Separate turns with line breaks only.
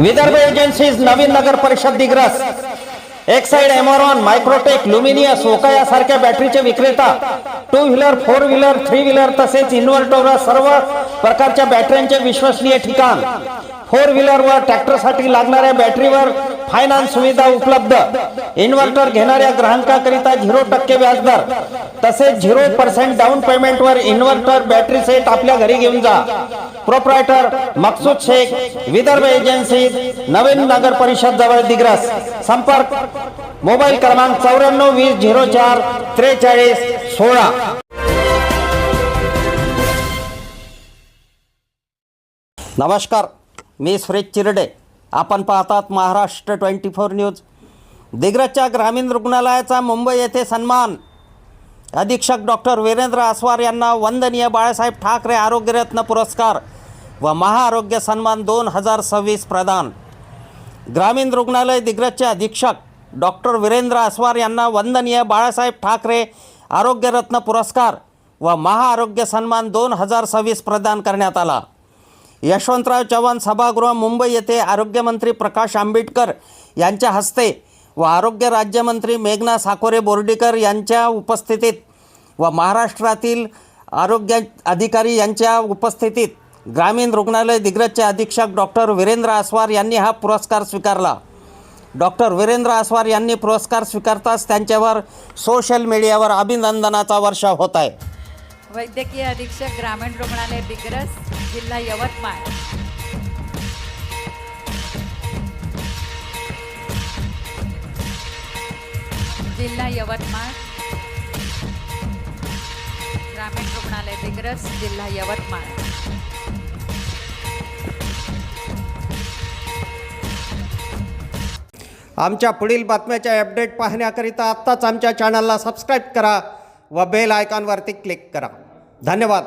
Vidarbha agencies नवीन नगर परिषद Digras, Exide, एमॉरॉन, मायक्रोटेक, luminous, ओका यासारख्या बॅटरीचे विक्रेता, 2 व्हीलर, 4 व्हीलर, 3 व्हीलर तसेच इन्व्हर्टर सर्व प्रकारच्या बॅटऱ्यांचे विश्वसनीय ठिकाण। 4 व्हीलर व ट्रॅक्टरसाठी लागणाऱ्या बॅटरीवर फायनान्स सुविधा उपलब्ध। इन्व्हर्टर घेणाऱ्या ग्राहकांकरिता 0% व्याजदर तसेच 0% डाऊन पेमेंटवर इन्व्हर्टर बॅटरी सेट आपल्या घरी घेऊन जा। प्रोप्रायटर मकसूद शेख, विदर्भ एजन्सी, नवीन नगर परिषद जवळ दिग्रस। संपर्क मोबाईल क्रमांक 94 20 04 43 16। नमस्कार, मी सुरेश चिरडे। आपण पाहतात महाराष्ट्र 24 न्यूज। दिग्रसच्या ग्रामीण रुग्णालयाचा मुंबई येथे सन्मान। अधीक्षक डॉक्टर वीरेंद्र आस्वार यांना वंदनीय बाळासाहेब ठाकरे आरोग्यरत्न पुरस्कार व महाआरोग्य सन्मान 2026 प्रदान। ग्रामीण रुग्णालय दिग्रसचे अधीक्षक डॉक्टर वीरेंद्र आस्वार यांना वंदनीय बाळासाहेब ठाकरे आरोग्यरत्न पुरस्कार व महाआरोग्य सन्मान 2026 प्रदान करण्यात आला। यशवंतराव चव्हाण सभागृह मुंबई येथे आरोग्यमंत्री प्रकाश आंबेडकर यांच्या हस्ते व आरोग्य राज्यमंत्री मेघना साकोरे बोर्डीकर यांच्या उपस्थितीत व महाराष्ट्रातील आरोग्य अधिकारी यांच्या उपस्थितीत ग्रामीण रुग्णालय दिग्रसचे अधीक्षक डॉक्टर वीरेंद्र आस्वार यांनी हा पुरस्कार स्वीकारला। डॉक्टर वीरेंद्र आस्वार यांनी पुरस्कार स्वीकारताच त्यांच्यावर सोशल मीडियावर अभिनंदनाचा वर्षाव होत आहे।
वैद्यकीय अधीक्षक ग्रामीण रुग्णालय दिग्रस, जिल्हा यवतमाळ। जिल्हा यवतमाळ, ग्रामीण रुग्णालय दिग्रस, जिल्हा यवतमाळ।
आमच्या पुढील बातम्याच्या अपडेट पाहण्याकरिता आत्ताच आमच्या चॅनलला सबस्क्राईब करा व बेल आयकॉनवरती क्लिक करा। धन्यवाद।